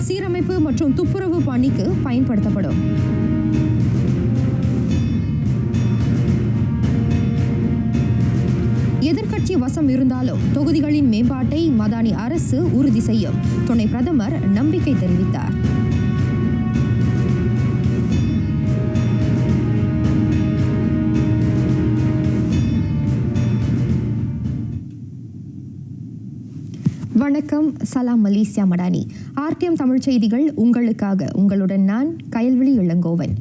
சீரமைப்பு மற்றும் துப்புரவு பணிக்கு பயன்படுத்தப்படும். எதிர்க்கட்சி வசம் இருந்தாலும் தொகுதிகளின் மேம்பாட்டை மதானி அரசு உறுதி செய்யும். துணை பிரதமர் நம்பிக்கை தெரிவித்தார். வணக்கம். சலாம் மலேசியா மடானி. ஆர்டிஎம் தமிழ் செய்திகள் உங்களுக்காக. உங்களுடன் நான் கயல்விழி இளங்கோவன்.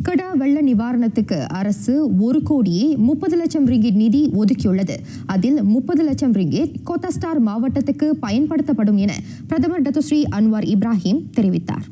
கடா வெள்ள நிவாரணத்துக்கு அரசு 1,30,00,000 ரிங்கிட் நிதி ஒதுக்கியுள்ளது. அதில் 30 லட்சம் ரிங்கிட் கோத்தஸ்டார் மாவட்டத்துக்கு பயன்படுத்தப்படும் என பிரதமர் டத்துஸ்ரீ அன்வார் இப்ராஹிம் தெரிவித்தார்.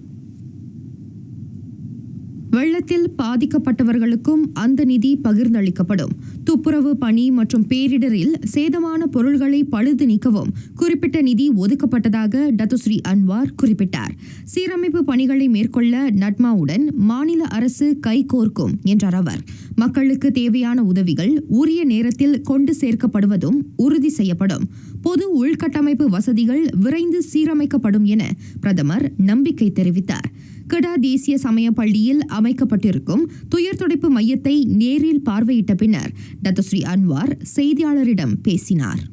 வெள்ளத்தில் பாதிக்கப்பட்டவர்களுக்கும் அந்த நிதி பகிர்ந்தளிக்கப்படும். துப்புரவு பணி மற்றும் பேரிடரில் சேதமான பொருள்களை பழுது நீக்கவும் குறிப்பிட்ட நிதி ஒதுக்கப்பட்டதாக டத்துஸ்ரீ அன்வார் குறிப்பிட்டார். சீரமைப்பு பணிகளை மேற்கொள்ள நட்மாவுடன் மாநில அரசு கைகோர்க்கும் என்றார் அவர். மக்களுக்கு தேவையான உதவிகள் உரிய நேரத்தில் கொண்டு சேர்க்கப்படுவதும் உறுதி செய்யப்படும். பொது உள்கட்டமைப்பு வசதிகள் விரைந்து சீரமைக்கப்படும் என பிரதமர் நம்பிக்கை தெரிவித்தார். கடா தேசிய சமய பள்ளியில் அமைக்கப்பட்டிருக்கும் துயர் துடைப்பு மையத்தை நேரில் பார்வையிட்ட பின்னர் டத்துஸ்ரீ அன்வார் செய்தியாளரிடம் பேசினார்.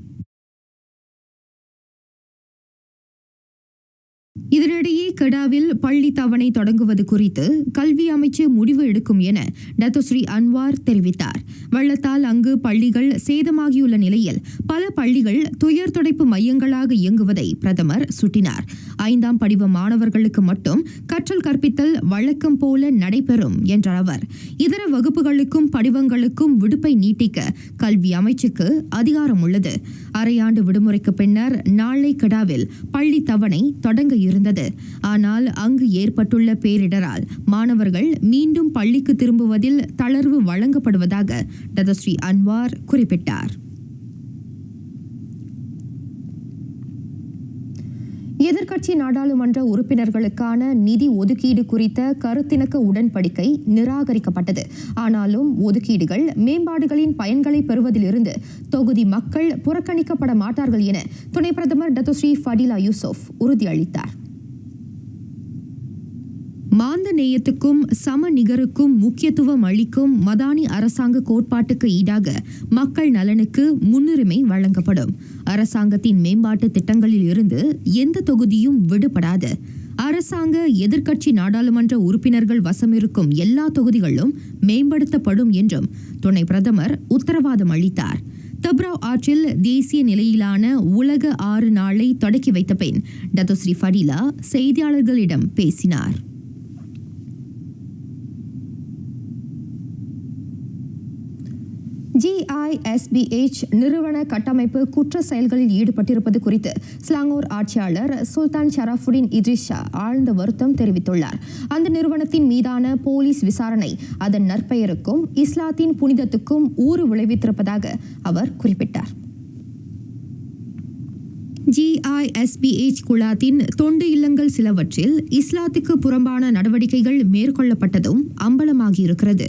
இதனிடையே கடாவில் பள்ளி தவணை தொடங்குவது குறித்து கல்வி அமைச்சு முடிவு எடுக்கும் என டத்துஸ்ரீ அன்வார் தெரிவித்தார். வெள்ளத்தால் அங்கு பள்ளிகள் சேதமாகியுள்ள நிலையில் பல பள்ளிகள் துயர் துடைப்பு மையங்களாக இயங்குவதை பிரதமர் சுட்டினார். 5ஆம் படிவ மாணவர்களுக்கு மட்டும் கற்றல் கற்பித்தல் வழக்கம் போல நடைபெறும் என்றார் அவர். இதர வகுப்புகளுக்கும் படிவங்களுக்கும் விடுப்பை நீட்டிக்க கல்வி அமைச்சுக்கு அதிகாரம் உள்ளது. அரையாண்டு விடுமுறைக்கு பின்னர் நாளை கடாவில் பள்ளி தவணை தொடங்க இருந்தது. ஆனால் அங்கு ஏற்பட்டுள்ள பேரிடரால் மாணவர்கள் மீண்டும் பள்ளிக்கு திரும்புவதில் தளர்வு வழங்கப்படுவதாக டத்துஸ்ரீ அன்வார் குறிப்பிட்டார். எதிர்க்கட்சி நாடாளுமன்ற உறுப்பினர்களுக்கான நிதி ஒதுக்கீடு குறித்த கருத்திணக்க உடன்படிக்கை நிராகரிக்கப்பட்டது. ஆனாலும் ஒதுக்கீடுகள் மேம்பாடுகளின் பயன்களை பெறுவதிலிருந்து தொகுதி மக்கள் புறக்கணிக்கப்பட மாட்டார்கள் என துணை பிரதமர் டத்துஸ்ரீ ஃபடிலா யூசுப் உறுதியளித்தார். மாந்த நேயத்துக்கும் சம நிகருக்கும் முக்கியத்துவம் அளிக்கும் மதானி அரசாங்க கோட்பாட்டுக்கு ஈடாக மக்கள் நலனுக்கு முன்னுரிமை வழங்கப்படும். அரசாங்கத்தின் மேம்பாட்டு திட்டங்களில் இருந்து எந்த தொகுதியும் விடுபடாது. அரசாங்க எதிர்க்கட்சி நாடாளுமன்ற உறுப்பினர்கள் வசமிருக்கும் எல்லா தொகுதிகளும் மேம்படுத்தப்படும் என்றும் துணை பிரதமர் உத்தரவாதம் அளித்தார். தப்ராவ் ஆற்றில் தேசிய நிலையிலான உலக 6 நாளை தொடக்கி வைத்த பின் டத்துஸ்ரீ ஃபடிலா செய்தியாளர்களிடம் பேசினார். GISBH நிறுவன கட்டமைப்பு குற்ற செயல்களில் ஈடுபட்டிருப்பது குறித்து ஸ்லாங்கூர் ஆட்சியாளர் சுல்தான் ஷரஃபுடின் இத்ரிஷா ஆழ்ந்த வருத்தம் தெரிவித்துள்ளார். அந்த நிறுவனத்தின் மீதான போலீஸ் விசாரணை அதன் நற்பெயருக்கும் இஸ்லாத்தின் புனிதத்துக்கும் ஊறு விளைவித்திருப்பதாக அவர் குறிப்பிட்டார். GISBH குழாத்தின் தொண்டு இல்லங்கள் சிலவற்றில் இஸ்லாத்துக்கு புறம்பான நடவடிக்கைகள் மேற்கொள்ளப்பட்டதும் அம்பலமாகியிருக்கிறது.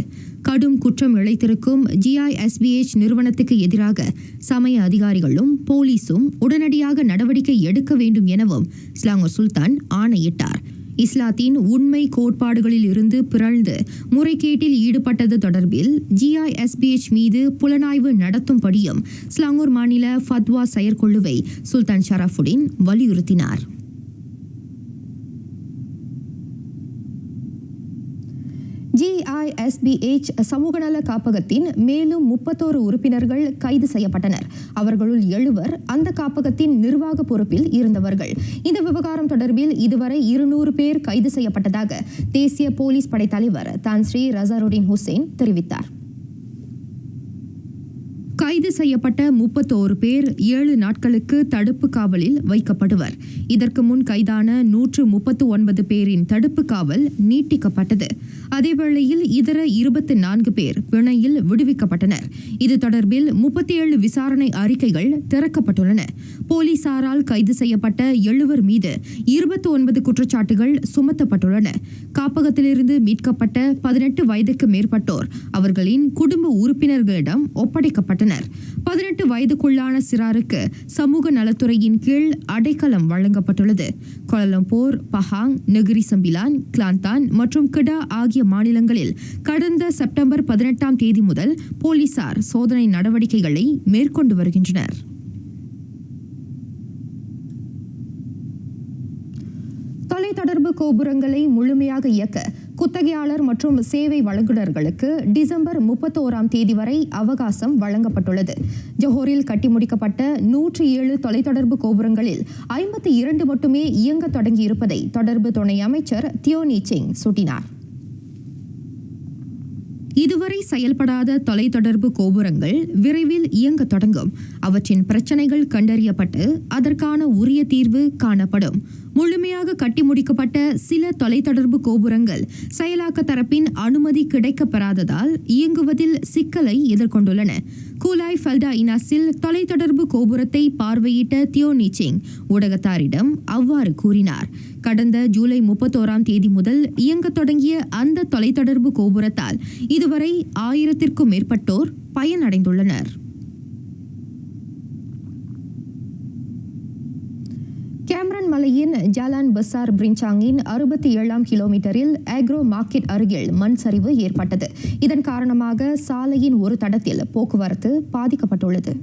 கடும் குற்றம் இழைத்திருக்கும் GISBH நிறுவனத்துக்கு எதிராக சமய அதிகாரிகளும் போலீசும் உடனடியாக நடவடிக்கை எடுக்க வேண்டும் எனவும் ஸ்லாங்கூர் சுல்தான் ஆணையிட்டார். இஸ்லாத்தின் உண்மை கோட்பாடுகளில் இருந்து பிறழ்ந்து முறைகேட்டில் ஈடுபட்டது தொடர்பில் GISBH மீது புலனாய்வு நடத்தும்படியும் ஸ்லாங்கூர் மாநில ஃபத்வா செயற்குழுவை சுல்தான் ஷரஃபுடின் வலியுறுத்தினார். GISBH சமூகநல காப்பகத்தின் மேலும் 31 உறுப்பினர்கள் கைது செய்யப்பட்டனர். அவர்களுள் 7 அந்த காப்பகத்தின் நிர்வாக பொறுப்பில் இருந்தவர்கள். இந்த விவகாரம் தொடர்பில் இதுவரை 200 பேர் கைது செய்யப்பட்டதாக தேசிய போலீஸ் படை தலைவர் தான்ஸ்ரீ ரசாருடின் ஹுசேன் தெரிவித்தார். கைது செய்யப்பட்ட 31 பேர் 7 நாட்களுக்கு தடுப்பு காவலில் வைக்கப்படுவர். இதற்கு முன் கைதான 139 பேரின் தடுப்பு காவல் நீட்டிக்கப்பட்டது. அதேவேளையில் இதர 24 பேர் பிணையில் விடுவிக்கப்பட்டனர். இது தொடர்பில் 37 விசாரணை அறிக்கைகள் திறக்கப்பட்டுள்ளன. போலீசாரால் கைது செய்யப்பட்ட 7 மீது 29 குற்றச்சாட்டுகள் சுமத்தப்பட்டுள்ளன. காப்பகத்திலிருந்து மீட்கப்பட்ட 18 வயதுக்கு மேற்பட்டோர் அவர்களின் குடும்ப உறுப்பினர்களிடம் ஒப்படைக்கப்பட்டனர். செய்யப்பட்டுள்ளனர். 18 வயதுக்குள்ளான சிறாருக்கு சமூக நலத்துறையின் கீழ் அடைக்கலம் வழங்கப்பட்டுள்ளது. Kuala Lumpur, Pahang, Negeri Sembilan, Kelantan மற்றும் கிடா ஆகிய மாநிலங்களில் கடந்த செப்டம்பர் 18ஆம் தேதி முதல் போலீசார் சோதனை நடவடிக்கைகளை மேற்கொண்டு வருகின்றனர். தொலைத்தொடர்பு கோபுரங்களை முழுமையாக இயக்க குத்தகையாளர் மற்றும் சேவை வழங்குநர்களுக்கு டிசம்பர் 31ஆம் தேதி வரை அவகாசம் வழங்கப்பட்டுள்ளது. ஜோஹரில் கட்டி முடிக்கப்பட்ட 107 தொலைத்தொடர்பு கோபுரங்களில் 52 மட்டுமே இயங்க தொடங்கியிருப்பதை தொடர்பு துணை அமைச்சர் தியோனி சிங் சுட்டினார். இதுவரை செயல்படாத தொலைத்தொடர்பு கோபுரங்கள் விரைவில் இயங்க தொடங்கும். அவற்றின் பிரச்சினைகள் கண்டறியப்பட்டு அதற்கான உரிய தீர்வு காணப்படும். முழுமையாக கட்டி முடிக்கப்பட்ட சில தொலைத்தொடர்பு கோபுரங்கள் செயலாக்க தரப்பின் அனுமதி கிடைக்கப்பெறாததால் இயங்குவதில் சிக்கலை எதிர்கொண்டுள்ளன. கூலாய் ஃபல்டா இனாஸில் தொலைத்தொடர்பு கோபுரத்தை பார்வையிட்ட தியோனி சிங் ஊடகத்தாரிடம் அவ்வாறு கூறினார். கடந்த ஜூலை 31ஆம் தேதி முதல் இயங்க தொடங்கிய அந்த தொலைத்தொடர்பு கோபுரத்தால் இதுவரை 1000க்கும் மேற்பட்டோர் பயனடைந்துள்ளனர். கேமரன் மலையின் ஜாலான் பசார் பிரிஞ்சாங்கின் 67ஆம் கிலோமீட்டரில் ஆக்ரோ மார்க்கெட் அருகில் மண் சரிவு ஏற்பட்டது. இதன் காரணமாக சாலையின் ஒரு தடத்தில் போக்குவரத்து பாதிக்கப்பட்டுள்ளது.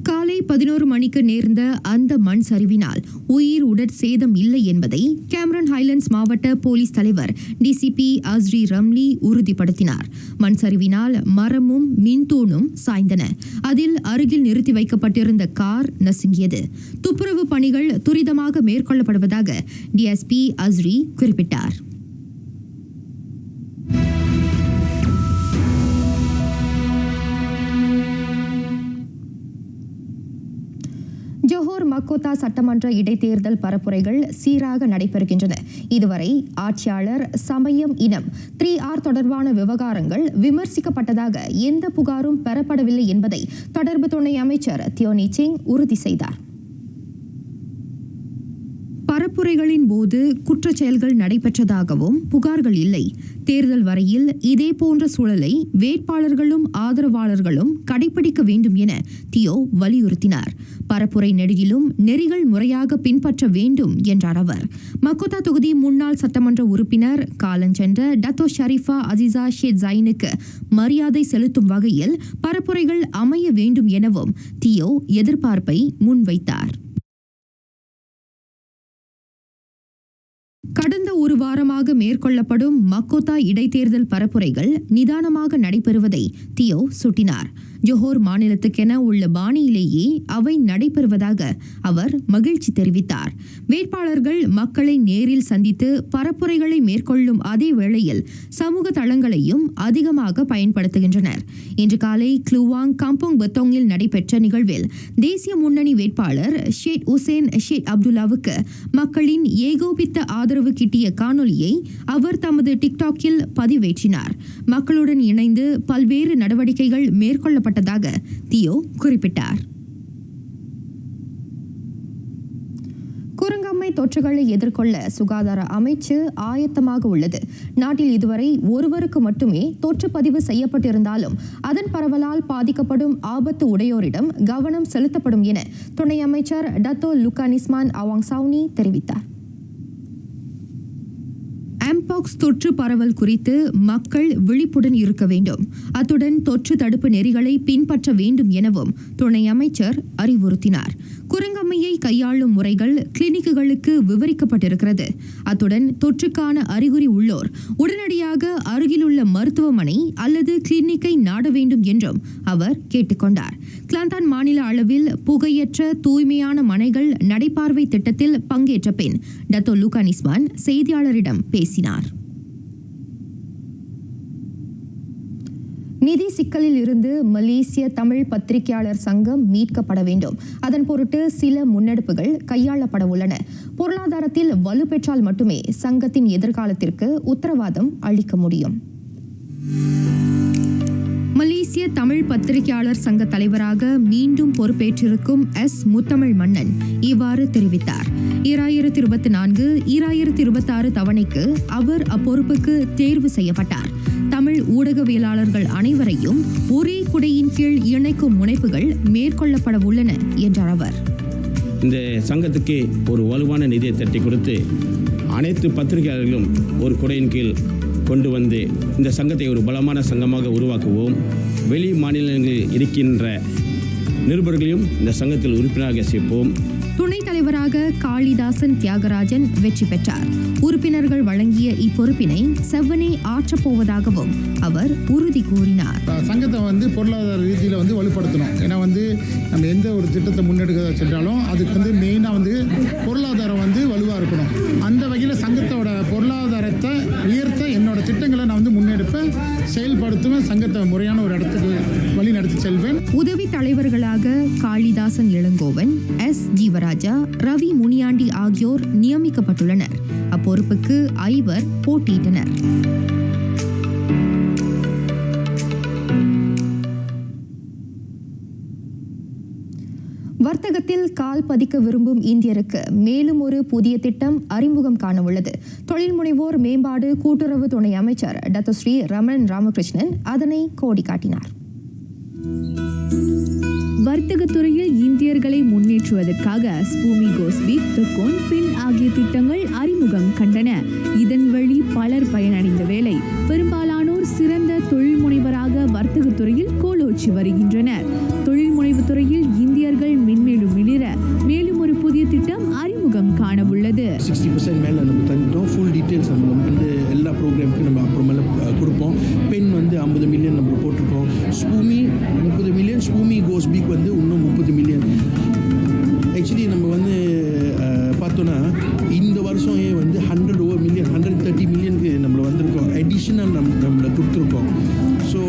காலை 11 மணிக்கு நேர்ந்த அந்த மண் சரிவினால் உயிர் உடற்சேதம் இல்லை என்பதை கேமரன் ஹைலண்ட்ஸ் மாவட்ட போலீஸ் தலைவர் டிசிபி அஸ்ரி ரம்லி உறுதிப்படுத்தினார். மண் சரிவினால் மரமும் மின்தூணும் சாய்ந்தன. அதில் அருகில் நிறுத்தி வைக்கப்பட்டிருந்த கார் நசுங்கியது. துப்புரவு பணிகள் துரிதமாக மேற்கொள்ளப்படுவதாக டிஎஸ்பி அஸ்ரி குறிப்பிட்டார். ஜோஹர் மக்கோத்தா சட்டமன்ற இடைத்தேர்தல் பரப்புரைகள் சீராக நடைபெறுகின்றன. இதுவரை ஆட்சியாளர், சமயம், இனம் 3R தொடர்பான விவகாரங்கள் விமர்சிக்கப்பட்டதாக எந்த புகாரும் பெறப்படவில்லை என்பதை தொடர்பு துணை அமைச்சர் தியோனி சிங் உறுதி செய்தார். பரப்புரைகளின் போது குற்றச்செயல்கள் நடைபெற்றதாகவும் புகார்கள் இல்லை. தேர்தல் வரையில் இதேபோன்ற சூழலை வேட்பாளர்களும் ஆதரவாளர்களும் கடைபிடிக்க வேண்டும் என தியோ வலியுறுத்தினார். பரப்புரை நெடுகிலும் நெறிகள் முறையாக பின்பற்ற வேண்டும் என்றார் அவர். மக்கோத்தா தொகுதி முன்னாள் சட்டமன்ற உறுப்பினர் காலஞ்சென்ற டத்தோ ஷரீஃபா அசிசா ஷேட் ஜைனுக்கு மரியாதை செலுத்தும் வகையில் பரப்புரைகள் அமைய வேண்டும் எனவும் தியோ எதிர்பார்ப்பை முன்வைத்தார். கடந்த ஒரு வாரமாக மேற்கொள்ளப்படும் மக்கோத்தா இடைத்தேர்தல் பரப்புரைகள் நிதானமாக நடைபெறுவதை தியோ சுட்டினார். ஜோஹர் மாநிலத்துக்கென உள்ள பாணியிலேயே அவை நடைபெறுவதாக அவர் மகிழ்ச்சி தெரிவித்தார். வேட்பாளர்கள் மக்களை நேரில் சந்தித்து பரப்புரைகளை மேற்கொள்ளும் அதே வேளையில் சமூக தளங்களையும் அதிகமாக பயன்படுத்துகின்றனர். இன்று காலை க்ளூவாங் கம்போங் பெத்தோங்கில் நடைபெற்ற நிகழ்வில் தேசிய முன்னணி வேட்பாளர் ஷேட் உசேன் ஷேட் அப்துல்லாவுக்கு மக்களின் ஏகோபித்த ஆதரவு கிட்டிய காணொலியை அவர் தமது டிக்டாக்கில் பதிவேற்றினார். மக்களுடன் இணைந்து பல்வேறு நடவடிக்கைகள் மேற்கொள்ளப்பட்டதாக தியோ குறிப்பிட்டார். குரங்கம்மை தொற்றுகளை எதிர்கொள்ள சுகாதார அமைச்சு ஆயத்தமாக உள்ளது. நாட்டில் இதுவரை ஒருவருக்கு மட்டுமே தொற்று பதிவு செய்யப்பட்டிருந்தாலும் அதன் பரவலால் பாதிக்கப்படும் ஆபத்து உடையோரிடம் கவனம் செலுத்தப்படும் என துணை அமைச்சர் டத்தோ லுகானிஸ்மான் அவாங் சவுனி தெரிவித்தார். ஆம்பாக்ஸ் தொற்று பரவல் குறித்து மக்கள் விழிப்புடன் இருக்க வேண்டும். அத்துடன் தொற்று தடுப்பு நெறிகளை பின்பற்ற வேண்டும் எனவும் துணை அமைச்சர் அறிவுறுத்தினார். குரங்கம்மையை கையாளும் முறைகள் கிளினிக்குகளுக்கு விவரிக்கப்பட்டிருக்கிறது. அத்துடன் தொற்றுக்கான அறிகுறி உள்ளோர் உடனடியாக அருகிலுள்ள மருத்துவமனை அல்லது கிளினிக்கை நாட வேண்டும் என்றும் அவர் கேட்டுக்கொண்டார். கிளாந்தான் மாநில அளவில் புகையற்ற தூய்மையான மனைகள் நடைபார்வை திட்டத்தில் பங்கேற்ற பின் டத்தோ லுகானிஸ்மான் செய்தியாளரிடம் பேசினார். நிதி சிக்கலில் இருந்து மலேசிய தமிழ் பத்திரிகையாளர் சங்கம் மீட்கப்பட வேண்டும். அதன் பொருட்டு சில முன்னெடுப்புகள் கையாளப்பட உள்ளன. பொருளாதாரத்தில் வலுப்பெற்றால் மட்டுமே சங்கத்தின் எதிர்காலத்திற்கு உத்தரவாதம் அளிக்க முடியும். மலேசிய தமிழ் பத்திரிகையாளர் சங்க தலைவராக மீண்டும் பொறுப்பேற்றிருக்கும் முத்தமிழ் மன்னன் இவ்வாறு தெரிவித்தார். 2024-2026 தவணைக்கு அவர் அப்பொறுப்புக்கு தேர்வு செய்யப்பட்டார். தமிழ் ஊழியர்கள் ஊடகவியலாளர்கள் அனைவரையும் ஒரே குடையின் கீழ் இணைக்கும் முனைப்புகள் மேற்கொள்ளப்பட உள்ளன என்றார் அவர். இந்த சங்கத்துக்கு ஒரு வலுவான நிதியை தட்டி கொடுத்து அனைத்து பத்திரிகையாளர்களும் ஒரு குடையின் கீழ் கொண்டு வந்து இந்த சங்கத்தை ஒரு பலமான சங்கமாக உருவாக்குவோம். வெளி மாநிலங்களில் இருக்கின்ற நிருபர்களையும் இந்த சங்கத்தில் உறுப்பினராக சேர்ப்போம். துணைத் தலைவராக காளிதாசன் தியாகராஜன் வெற்றி பெற்றார். உறுப்பினர்கள் வழங்கிய இப்பொறுப்பினை செவ்வனே ஆற்றப்போவதாகவும் அவர் உறுதி கூறினார். சங்கத்தை பொருளாதார ரீதியில் வலுப்படுத்தணும். ஏன்னா நம்ம எந்த ஒரு திட்டத்தை முன்னெடுக்க சென்றாலும் அதுக்கு மெயினாக பொருளாதாரம் வலுவாக இருக்கணும். அந்த வகையில் சங்கத்தோட பொருளாதாரத்தை உயர்த்த என்னோட திட்டங்களை நான் முன்னெடுப்பேன், செயல்படுத்துவேன். சங்கத்தை முறையான ஒரு இடத்துக்கு வழி நடத்தி செல்வேன். உதவி தலைவர்களாக காளிதாசன் இளங்கோவன், எஸ் ஜீவராஜா, ரவி முனியாண்டி ஆகியோர் நியமிக்கப்பட்டுள்ளனர். அப்பொறுப்புக்கு 5 போட்டியிட்டனர். வர்த்தகத்தில் கால் பதிக்க விரும்பும் இந்தியருக்கு மேலும் ஒரு புதிய திட்டம் அறிமுகம் காண உள்ளது. தொழில் முனைவோர் மேம்பாடு கூட்டுறவு துணை அமைச்சர் டத்தோஸ்ரீ ரமணன் ராமகிருஷ்ணன் அதனை கோடி காட்டினார். வர்த்தகத்துறையில் இந்தியர்களை முன்னேற்றுவதற்காக ஸ்பூமி கோஸ்பிக், தெக்கோன், பின் ஆகிய திட்டங்கள் அறிமுகம் கண்டன. இதன் வழி பலர் பயனடைந்த வேளை பெரும்பாலானோர் சிறந்த தொழில் முனைவராக வர்த்தகத்துறையில் கோலோச்சி வருகின்றனர். தொழில் முனைவு துறையில் இந்தியர்கள் மென்மேலும் மிளிர மேலும் ஒரு புதிய திட்டம் அறிமுகம் காண உள்ளது. 60% மேலே நம்ம தந்துட்டோம். ஃபுல் டீட்டெயில்ஸ் நம்ம எல்லா ப்ரோக்ராமுக்கும் நம்ம அப்புறமேல கொடுப்போம். பென் 50 மில்லியன் நம்ம போட்டிருக்கோம். ஸ்பூமி 30 மில்லியன், ஸ்பூமி கோஸ் பிக் இன்னும் 30 மில்லியன். ஆக்சுவலி நம்ம பார்த்தோன்னா இந்த வருஷம் 100 மில்லியன் 130 மில்லியனுக்கு நம்மளை வந்திருக்கோம். அடிஷ்னல் நம்மளை கொடுத்துருக்கோம். ஸோ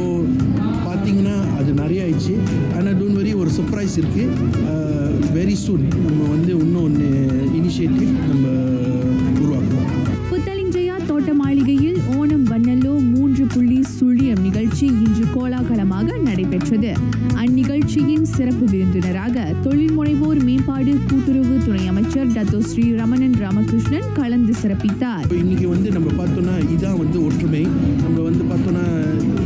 பார்த்தீங்கன்னா அது நிறைய ஆயிடுச்சு. ஆனால் டோன்ட் வரி, ஒரு சர்ப்ரைஸ் இருக்குது. வெரி சூன் நம்ம இன்னும் ஒன்று இனிஷியேட்டிவ் நம்ம உருவாக்குவோம். புத்தலிஞ்சயா தோட்ட மாளிகையில் ஓணம் வண்ணல்லோ 3.0 நிகழ்ச்சி இன்று கோலாகலமாக நடைபெற்றது. அந்நிகழ்ச்சியின் சிறப்பு விருந்தினராக தொழில் முனைவோர் மேம்பாடு கூட்டுறவு துணை அமைச்சர் டத்தோஸ்ரீ ரமணன் ராமகிருஷ்ணன் கலந்து சிறப்பித்தார். இன்னைக்கு நம்ம பார்த்தோன்னா இதான் ஒற்றுமை. நம்ம பார்த்தோன்னா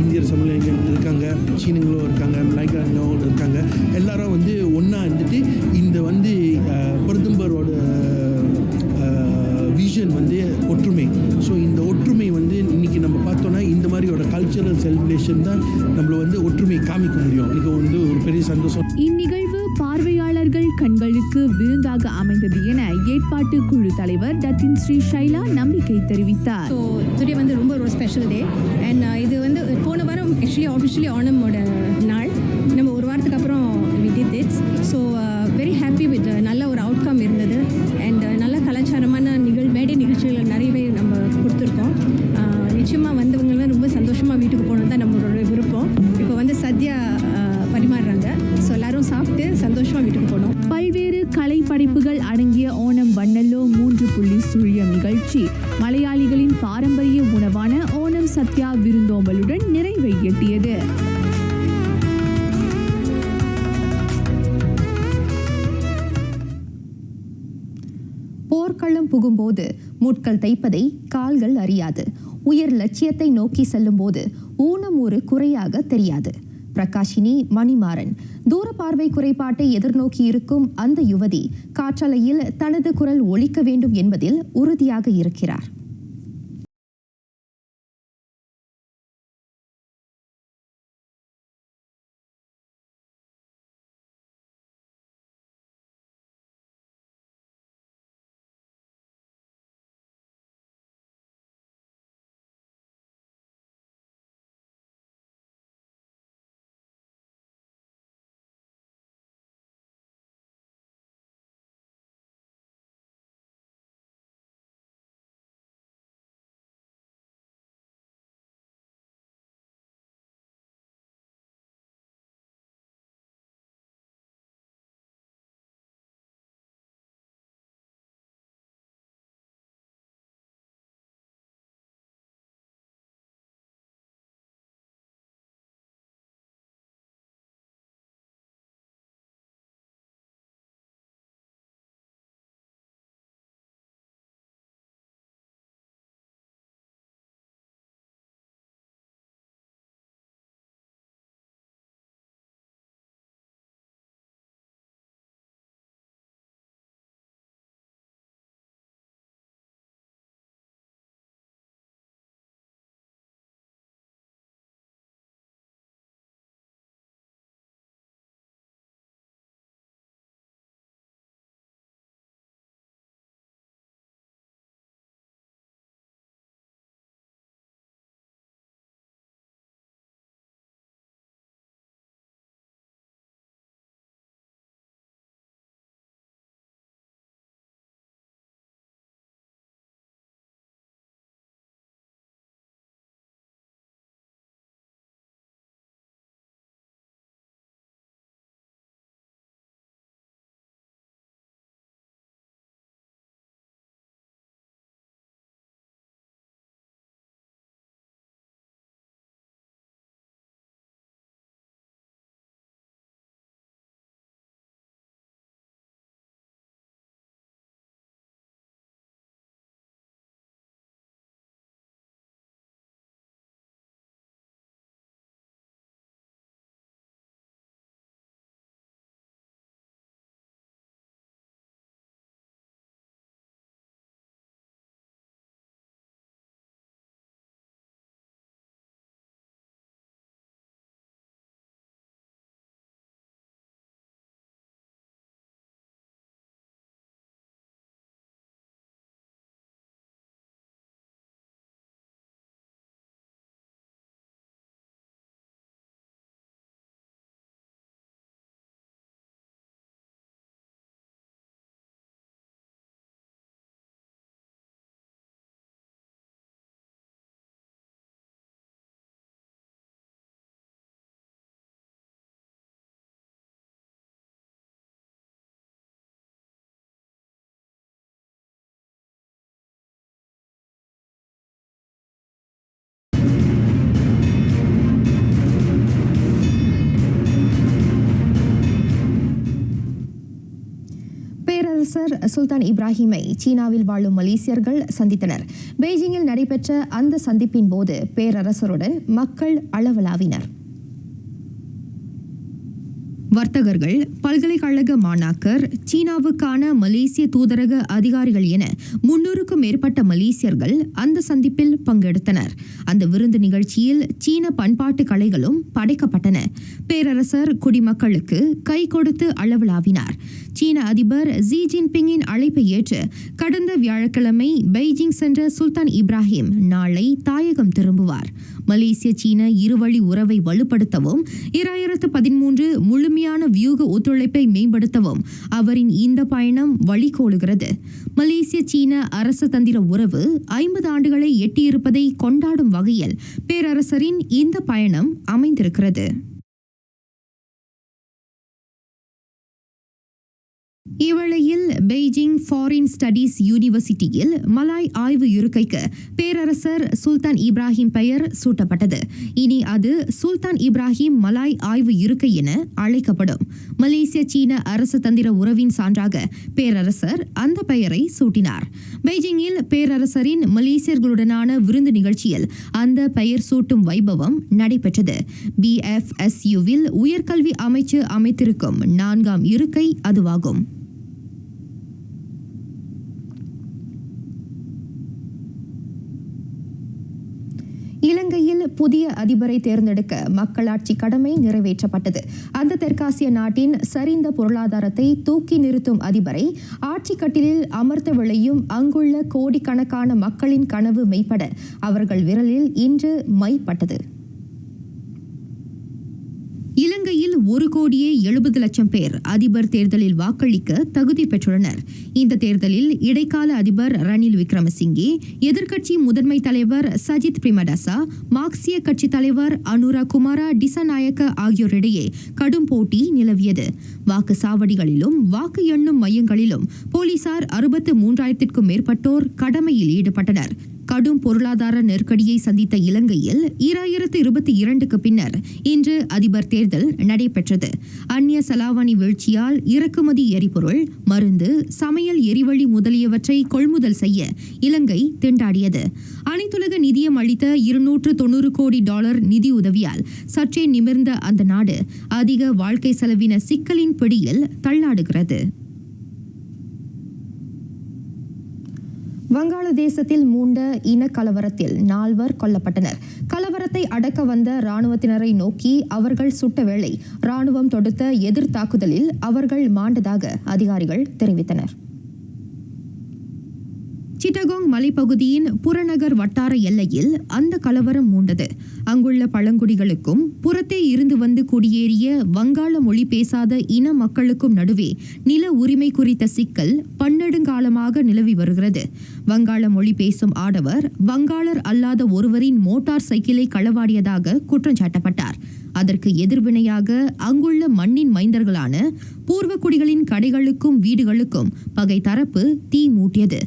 இந்தியர் சமூகங்கள் இருக்காங்க, சீனங்களும் இருக்காங்க, மலாய்க்காரங்களும் இருக்காங்க. எல்லாரும் ஒன்றா இருந்துட்டு இந்த பிரதமரோட விஷன் ஒற்றுமை. ஸோ இந்த ஒற்றுமை இன்னைக்கு நம்ம பார்த்தோன்னா இந்த மாதிரியோட கல்ச்சரல் செலிப்ரேஷன் தான் நம்மளை ஒற்றுமை காமிக்க முடியும். இது ஒரு பெரிய சந்தோஷம். இந்நிகழ்வு பார்வையாளர்கள் கண்களுக்கு விருந்தாக அமைந்தது என ஏற்பாட்டு குழு தலைவர் டத்தின் ஸ்ரீ ஷைலா நம்பிக்கை தெரிவித்தார். ஸோ டுடே ரொம்ப ஒரு ஸ்பெஷல் டே. அண்ட் இது போன வாரம் ஆஃபிஷியலி ஓணமோட நாள். நம்ம ஒரு வாரத்துக்கு அப்புறம் we did this. So very happy with நல்ல ஒரு அவுட்கம் இருந்தது. அண்ட் நல்ல கலாச்சாரமான மேடை நிகழ்ச்சிகள் நிறையவே நம்ம கொடுத்துருக்கோம். நிச்சயமாக வந்தவங்கலாம் ரொம்ப சந்தோஷமாக வீட்டுக்கு போகணும் தான் நம்மளோட விருப்பம். இப்போ சத்யா பரிமாறுறாங்க. ஸோ எல்லாரும் சாப்பிட்டு சந்தோஷமாக வீட்டுக்கு போகணும். பல்வேறு கலை படைப்புகள் அடங்கிய ஓணம் வண்ணல்லோ 3.0 நிகழ்ச்சி மலையாளிகளின் பாரம்பரிய உணவான ஓணம் சத்யா விருந்தோம்பலுடன் நிறைவை எட்டியது. போர்க்களம் புகும்போது முட்கள் தைப்பதை கால்கள் அறியாது. உயர் லட்சியத்தை நோக்கி செல்லும் போது ஊனம் ஒரு குறையாக தெரியாது. பிரகாஷினி மணிமாறன் தூர பார்வை குறைபாட்டை எதிர்நோக்கி இருக்கும் அந்த யுவதி காற்றலையில் தனது குரல் ஒலிக்க வேண்டும் என்பதில் உறுதியாக இருக்கிறார். பேரரசர் சுல்தான் இப்ராஹிமை சீனாவில் வாழும் மலேசியர்கள் சந்தித்தனர். பெய்ஜிங்கில் நடைபெற்ற அந்த சந்திப்பின் போது பேரரசருடன் மக்கள் அளவலாவினர். வர்த்தகர்கள், பல்கலைக்கழக மாணாக்கர், சீனாவுக்கான மலேசிய தூதரக அதிகாரிகள் என 300க்கும் மேற்பட்ட மலேசியர்கள் அந்த சந்திப்பில் பங்கெடுத்தனர். அந்த விருந்து நிகழ்ச்சியில் சீன பண்பாட்டு கலைகளும் படைக்கப்பட்டன. பேரரசர் குடிமக்களுக்கு கை கொடுத்து அளவலாவினார். சீன அதிபர் ஜி ஜின்பிங்கின் அழைப்பை ஏற்று கடந்த வியாழக்கிழமை பெய்ஜிங் சென்ற சுல்தான் இப்ராஹிம் நாளை தாயகம் திரும்புவார். மலேசிய சீன இருவழி உறவை வலுப்படுத்தவும் 2013 முழுமையான வியூக ஒத்துழைப்பை மேம்படுத்தவும் அவரின் இந்த பயணம் வழிகோலுகிறது. மலேசிய சீன அரசு தந்திர உறவு 50 ஆண்டுகளை எட்டியிருப்பதை கொண்டாடும் வகையில் பேரரசரின் இந்த பயணம் அமைந்திருக்கிறது. இவ்வேளையில் பெய்ஜிங் ஃபாரின் ஸ்டடீஸ் யூனிவர்சிட்டியில் மலாய் ஆய்வு இருக்கைக்கு பேரரசர் சுல்தான் இப்ராஹிம் பெயர் சூட்டப்பட்டது. இனி அது சுல்தான் இப்ராஹிம் மலாய் ஆய்வு இருக்கை என அழைக்கப்படும். மலேசிய சீன அரசு தந்திர உறவின் சான்றாக பேரரசர் அந்த பெயரை சூட்டினார். பெய்ஜிங்கில் பேரரசரின் மலேசியர்களுடனான விருந்து நிகழ்ச்சியில் அந்த பெயர் சூட்டும் வைபவம் நடைபெற்றது. BFSUவில் உயர்கல்வி அமைச்சு அமைத்திருக்கும் 4ஆம் இருக்கை அதுவாகும். இலங்கையில் புதிய அதிபரை தேர்ந்தெடுக்க மக்களாட்சி கடமை நிறைவேற்றப்பட்டது. அந்த தெற்காசிய நாட்டின் சரிந்த பொருளாதாரத்தை தூக்கி நிறுத்தும் அதிபரை ஆட்சி கட்டிலில் அமர்த்த விளையும் அங்குள்ள கோடிக்கணக்கான மக்களின் கனவு மெய்ப்பட அவர்கள் விரலில் இன்று மைப்பட்டது. இலங்கையில் 1,70,00,000 பேர் அதிபர் தேர்தலில் வாக்களிக்க தகுதி பெற்றுள்ளனர். இந்த தேர்தலில் இடைக்கால அதிபர் ரணில் விக்ரமசிங்கே, எதிர்க்கட்சி முதன்மை தலைவர் சஜித் பிரேமதாசா, மார்க்சிய கட்சி தலைவர் அனுரா குமாரா டிசநாயக்க ஆகியோரிடையே கடும் போட்டி நிலவியது. வாக்கு சாவடிகளிலும் வாக்கு எண்ணும் மையங்களிலும் போலீசார் 63,000க்கும் மேற்பட்டோர் கடமையில் ஈடுபட்டனர். கடும் பொருளாதார நெருக்கடியை சந்தித்த இலங்கையில் 2022க்கு பின்னர் இன்று அதிபர் தேர்தல் நடைபெற்றது. அந்நிய செலாவணி வீழ்ச்சியால் இறக்குமதி எரிபொருள், மருந்து, சமையல் எரிவளி முதலியவற்றை கொள்முதல் செய்ய இலங்கை திண்டாடியது. அனைத்துலக நிதியம் அளித்த $290 கோடி நிதியுதவியால் சற்றே நிமிர்ந்த அந்த நாடு அதிக வாழ்க்கை செலவின சிக்கலின் பிடியில் தள்ளாடுகிறது. வங்காளதேசத்தில் மூண்ட இனக்கலவரத்தில் 4 கொல்லப்பட்டனர். கலவரத்தை அடக்க வந்த இராணுவத்தினரை நோக்கி அவர்கள் சுட்ட வேளை இராணுவம் தொடுத்த எதிர் தாக்குதலில் அவர்கள் மாண்டதாக அதிகாரிகள் தெரிவித்தனர். சிட்டகோங் மலைப்பகுதியின் புறநகர் வட்டார எல்லையில் அந்த கலவரம் மூண்டது. அங்குள்ள பழங்குடிகளுக்கும் புறத்தே இருந்து வந்து குடியேறிய வங்காள மொழி பேசாத இன மக்களுக்கும் நடுவே நில உரிமை குறித்த சிக்கல் பன்னெடுங்காலமாக நிலவி வருகிறது. வங்காள மொழி பேசும் ஆடவர் வங்காளர் அல்லாத ஒருவரின் மோட்டார் சைக்கிளை களவாடியதாக குற்றம் சாட்டப்பட்டார். அதற்கு எதிர்வினையாக அங்குள்ள மண்ணின் மைந்தர்களான பூர்வக்குடிகளின் கடைகளுக்கும் வீடுகளுக்கும் பகை தரப்பு தீ மூட்டியது.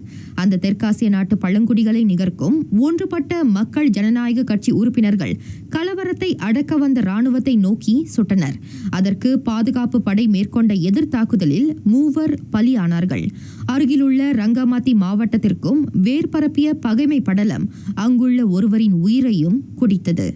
அந்த தெற்காசிய நாட்டு பழங்குடிகளை நிகர்க்கும் ஒன்றுபட்ட மக்கள் ஜனநாயக கட்சி உறுப்பினர்கள் கலவரத்தை அடக்க வந்த இராணுவத்தை நோக்கி சுட்டனர். அதற்கு பாதுகாப்பு படை மேற்கொண்ட எதிர் தாக்குதலில் 3 பலியானார்கள். அருகிலுள்ள ரங்கமாத்தி மாவட்டத்திற்கும் வேர் பரப்பிய பகைமை படலம் அங்குள்ள ஒருவரின் உயிரையும் குடித்தது.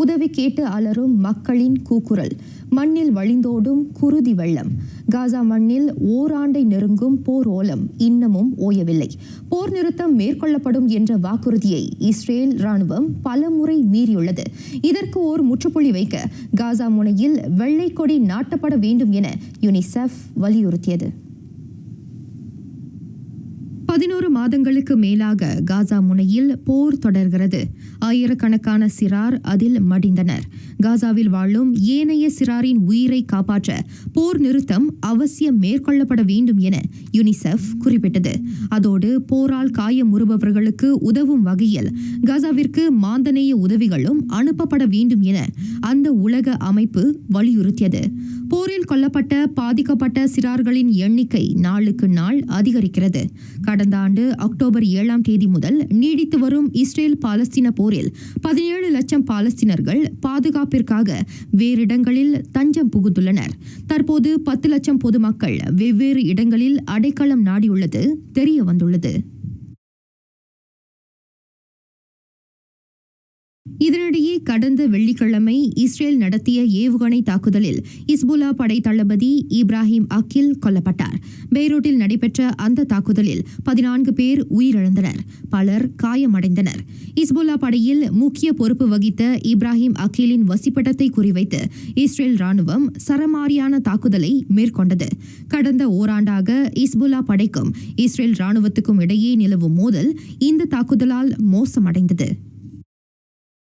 உதவி கேட்டு அலரும் மக்களின் கூக்குரல், மண்ணில் வழிந்தோடும் குருதி வெள்ளம். காசா மண்ணில் ஓராண்டை நெருங்கும் போர் ஓலம் இன்னமும் ஓயவில்லை. போர் நிறுத்தம் மேற்கொள்ளப்படும் என்ற வாக்குறுதியை இஸ்ரேல் ராணுவம் பலமுறை மீறியுள்ளது. இதற்கு ஓர் முற்றுப்புள்ளி வைக்க காசா முனையில் வெள்ளை கொடி நாட்டப்பட வேண்டும் என யுனிசெஃப் வலியுறுத்தியது. 11 மாதங்களுக்கு மேலாக காசா முனையில் போர் தொடர்கிறது. ஆயிரக்கணக்கான சிறார் அதில் மடிந்தனர். காசாவில் வாழும் ஏனைய சிறாரின் உயிரை காப்பாற்ற போர் நிறுத்தம் அவசியம் மேற்கொள்ளப்பட வேண்டும் என யுனிசெஃப் குறிப்பிட்டது. அதோடு போரால் காயமுறுபவர்களுக்கு உதவும் வகையில் காசாவிற்கு மாந்தநேய உதவிகளும் அனுப்பப்பட வேண்டும் என அந்த உலக அமைப்பு வலியுறுத்தியது. போரில் கொல்லப்பட்ட பாதிக்கப்பட்ட சிறார்களின் எண்ணிக்கை நாளுக்கு நாள் அதிகரிக்கிறது. கடந்த ஆண்டு அக்டோபர் 7ஆம் தேதி முதல் நீடித்து வரும் இஸ்ரேல் பாலஸ்தீன போரில் 17 லட்சம் பாலஸ்தீனர்கள் பாதுகாப்பு பாதுகாப்பிற்காக வேறு இடங்களில் தஞ்சம் புகுந்துள்ளனர். தற்போது 10 லட்சம் பொதுமக்கள் வெவ்வேறு இடங்களில் அடைக்கலம் நாடியுள்ளது தெரிய வந்துள்ளது. இதனிடையே கடந்த வெள்ளிக்கிழமை இஸ்ரேல் நடத்திய ஏவுகணை தாக்குதலில் இஸ்புல்லா படை தளபதி இப்ராஹிம் அக்கில் கொல்லப்பட்டார். பெய்ரூட்டில் நடைபெற்ற அந்த தாக்குதலில் 14 பேர் உயிரிழந்தனர், பலர் காயமடைந்தனர். இஸ்புல்லா படையில் முக்கிய பொறுப்பு வகித்த இப்ராஹிம் அக்கிலின் வசிப்பிடத்தை குறிவைத்து இஸ்ரேல் ராணுவம் சரமாரியான தாக்குதலை மேற்கொண்டது. கடந்த ஓராண்டாக இஸ்புல்லா படைக்கும் இஸ்ரேல் ராணுவத்துக்கும் இடையே நிலவும் மோதல் இந்த தாக்குதலால் மோசமடைந்தது.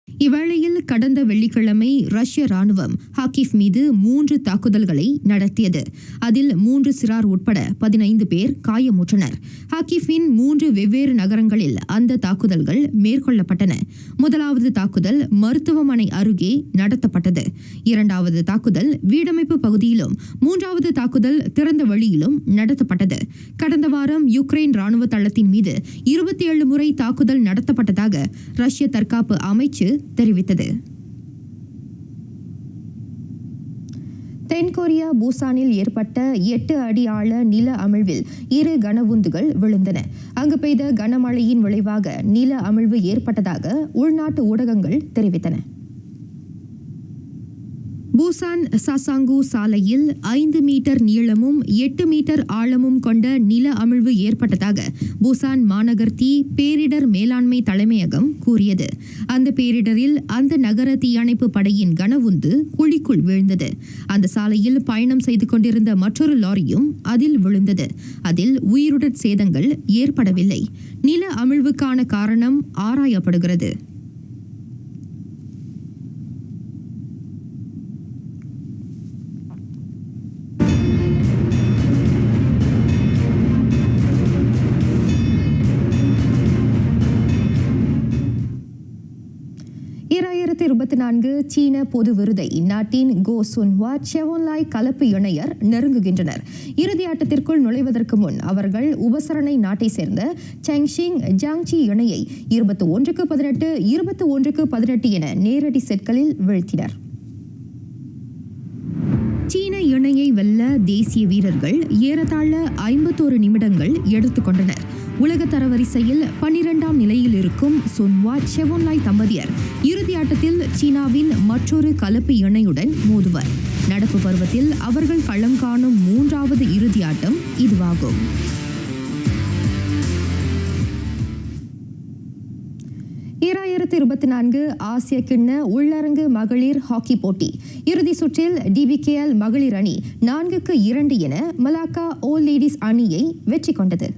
இவ்வேளையில் கடந்த வெள்ளிக்கிழமை ரஷ்ய ராணுவம் ஹக்கீஃப் மீது 3 தாக்குதல்களை நடத்தியது. அதில் 3 சிறார் உட்பட 15 பேர் காயமுற்றனர். ஹக்கீஃபின் 3 வெவ்வேறு நகரங்களில் அந்த தாக்குதல்கள் மேற்கொள்ளப்பட்டன. முதலாவது தாக்குதல் மருத்துவமனை அருகே நடத்தப்பட்டது. இரண்டாவது தாக்குதல் வீடமைப்பு பகுதியிலும், மூன்றாவது தாக்குதல் திறந்த வெளியிலும் நடத்தப்பட்டது. கடந்த வாரம் யுக்ரைன் ராணுவ தளத்தின் மீது 27 முறை தாக்குதல் நடத்தப்பட்டதாக ரஷ்ய தற்காப்பு அமைச்சு தெரிவித்தது. தென்கொரியா பூசானில் ஏற்பட்ட 8 அடி ஆழ நில அமிழ்வில் 2 கனவுந்துகள் விழுந்தன. அங்கு பெய்த கனமழையின் விளைவாக நில அமிழ்வு ஏற்பட்டதாக உள்நாட்டு ஊடகங்கள் தெரிவித்தன. பூசான் சசாங்கு சாலையில் 5 மீட்டர் நீளமும் 8 மீட்டர் ஆழமும் கொண்ட நில அமிழ்வு ஏற்பட்டதாக பூசான் மாநகர்த்தி பேரிடர் மேலாண்மை தலைமையகம் கூறியது. அந்த பேரிடரில் அந்த நகர தீயணைப்பு படையின் கனவுந்து குழிக்குள் வீழ்ந்தது. அந்த சாலையில் பயணம் செய்து கொண்டிருந்த மற்றொரு லாரியும் அதில் விழுந்தது. அதில் உயிருடற் சேதங்கள் ஏற்படவில்லை. நில அமிழ்வுக்கான காரணம் ஆராயப்படுகிறது. சீன பொது விருதை நாட்டின் கோ சுன்ஹுவா செவோன்லாய் கலப்பு இணையர் நெருங்குகின்றனர். இறுதி ஆட்டத்திற்குள் நுழைவதற்கு முன் அவர்கள் உபசரணை நாட்டை சேர்ந்த செங்ஷிங் ஜாங்சி இணையை 21-18, 21-18 என நேரடி செட்களில் வீழ்த்தினர். சீன இணையை வெல்ல தேசிய வீரர்கள் ஏறத்தாழ 51 நிமிடங்கள் எடுத்துக்கொண்டனர். உலக தரவரிசையில் 12ஆம் நிலையில் இருக்கும் சுன்ஹுவா செவோன்லாய் தம்பதியர் இறுதி ஆட்டத்தில் சீனாவின் மற்றொரு கலப்பு இணையுடன் மோதுவர். நடப்பு பருவத்தில் அவர்கள் களம் காணும் 3வது இறுதி ஆட்டம் இதுவாகும். ஆசிய கிண்ண உள்ளரங்கு மகளிர் ஹாக்கி போட்டி இறுதி சுற்றில் DBKL மகளிர் அணி 4-2 என மலாக்கா ஓல் லேடிஸ் அணியை வெற்றி கொண்டது.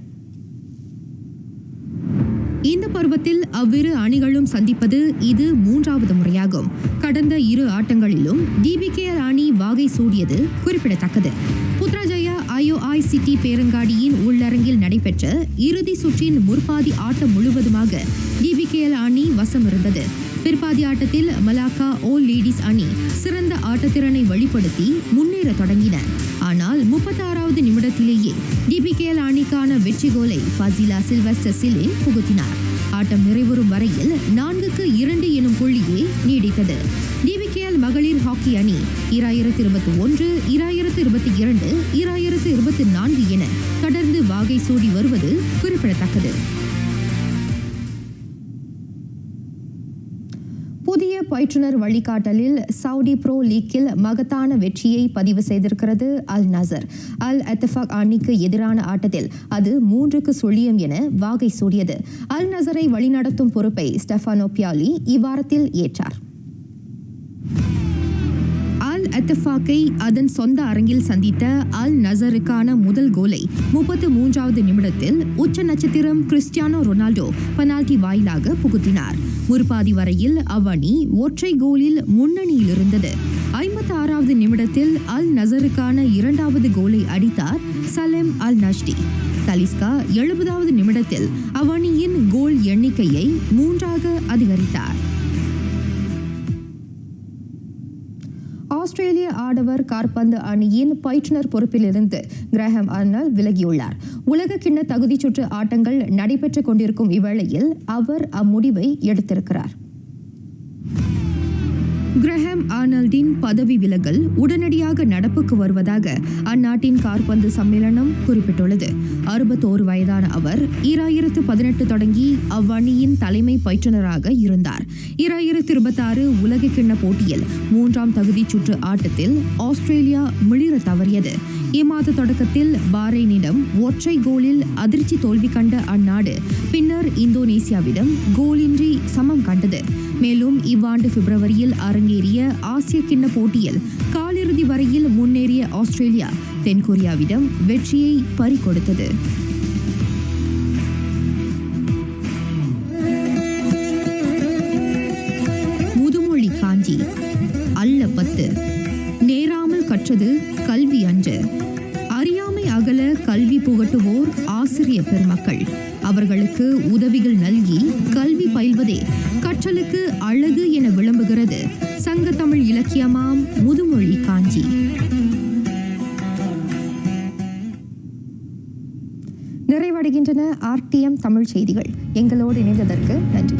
இந்த பருவத்தில் அவ்விரு அணிகளும் சந்திப்பது இது 3வது முறையாகும். கடந்த 2 ஆட்டங்களிலும் DBKL அணி வாகை சூடியது குறிப்பிடத்தக்கது. புத்ராஜயா IOI சிட்டி பேரங்காடியின் உள்ளரங்கில் நடைபெற்ற இறுதி சுற்றின் முற்பாதி ஆட்டம் முழுவதுமாக DBKL அணி வசமிருந்தது. பிற்பாதி ஆட்டத்தில் மலாக்கா ஓல் லேடிஸ் அணி சிறந்த ஆட்டத்திறனை வெளிப்படுத்தி முன்னேற தொடங்கின. ஆனால் 36வது நிமிடத்திலேயே DBKL அணிக்கான வெற்றி கோலை ஃபசிலா சில்வஸ்டர் சிலின் புகுத்தினார். ஆட்டம் நிறைவுறும் வரையில் 4-2 எனும் புள்ளியே நீடித்தது. DBKL மகளிர் ஹாக்கி அணி 2021, 2022, 2024 என தொடர்ந்து வாகை சூடி வருவது குறிப்பிடத்தக்கது. புதிய பயிற்றுனர் வழிகாட்டலில் சவுடி ப்ரோ லீக்கில் மகத்தான வெற்றியை பதிவு செய்திருக்கிறது அல் நசர். அல் அத்தஃபாக் அணிக்கு எதிரான ஆட்டத்தில் அது 3-0 என வாகை சூடியது. அல் நசரை வழிநடத்தும் பொறுப்பை ஸ்டெஃபானோ பியாலி இவ்வாரத்தில் ஏற்றார். அல் அத்தஃபாக்கை அதன் சொந்த அரங்கில் சந்தித்த அல் நசருக்கான முதல் கோலை 33வது நிமிடத்தில் உச்ச நட்சத்திரம் கிறிஸ்டியானோ ரொனால்டோ பெனால்டி வாயிலாக புகுத்தினார். முற்பாதி வரையில் அவ்வணி ஒற்றை கோலில் முன்னணியில் இருந்தது. 56வது நிமிடத்தில் அல் நசருக்கான 2வது கோலை அடித்தார் சலேம் அல் நஷ்டி. தலிஸ்கா 70வது நிமிடத்தில் அவ்வணியின் கோல் எண்ணிக்கையை 3ஆக அதிகரித்தார். ஆஸ்திரேலிய ஆடவர் காற்பந்து அணியின் பயிற்றுனர் பொறுப்பிலிருந்து கிரஹாம் ஆர்னல் விலகியுள்ளார். உலக கிண்ண தகுதிச் சுற்று ஆட்டங்கள் நடைபெற்றுக் கொண்டிருக்கும் இவ்வேளையில் அவர் அம்முடிவை எடுத்திருக்கிறார். கிரஹாம் ஆர்னால்டின் பதவி விலகல் உடனடியாக நடப்புக்கு வருவதாக அந்நாட்டின் காற்பந்து சம்மேளனம் குறிப்பிட்டுள்ளது. 61 வயதான அவர் 2018 தொடங்கி அவ்வணியின் தலைமை பயிற்றுனராக இருந்தார். 2026 உலக கிண்ண போட்டியில் 3ஆம் தகுதி சுற்று ஆட்டத்தில் ஆஸ்திரேலியா மிளிர தவறியது. இம்மாத தொடக்கத்தில் பாரைனிடம் ஒற்றை கோலில் அதிர்ச்சி தோல்வி கண்ட அந்நாடு பின்னர் இந்தோனேசியாவிடம் கோலின்றி சமம் கண்டது. மேலும் இவ்வாண்டு பிப்ரவரியில் அரங்கேறிய ஆசிய கிண்ண போட்டியில் காலிறுதி வரையில் முன்னேறிய ஆஸ்திரேலியா தென்கொரியாவிடம் வெற்றியை பறிகொடுத்தது. முதுமொழி காஞ்சி அல்ல 10 நேராமல் கற்றது கல்வி அன்று. அறியாமை அகல கல்வி புகட்டுவோர் ஆசிரிய பெருமக்கள். அவர்களுக்கு உதவிகள் நல்கி கல்வி பயில்வதே கற்றலுக்கு அழகு என விளம்புகிறது சங்க தமிழ் இலக்கியமாம் முதுமொழி காஞ்சி. நிறைவடைகின்றன RTM தமிழ் செய்திகள். எங்களோடு இணைந்ததற்கு நன்றி.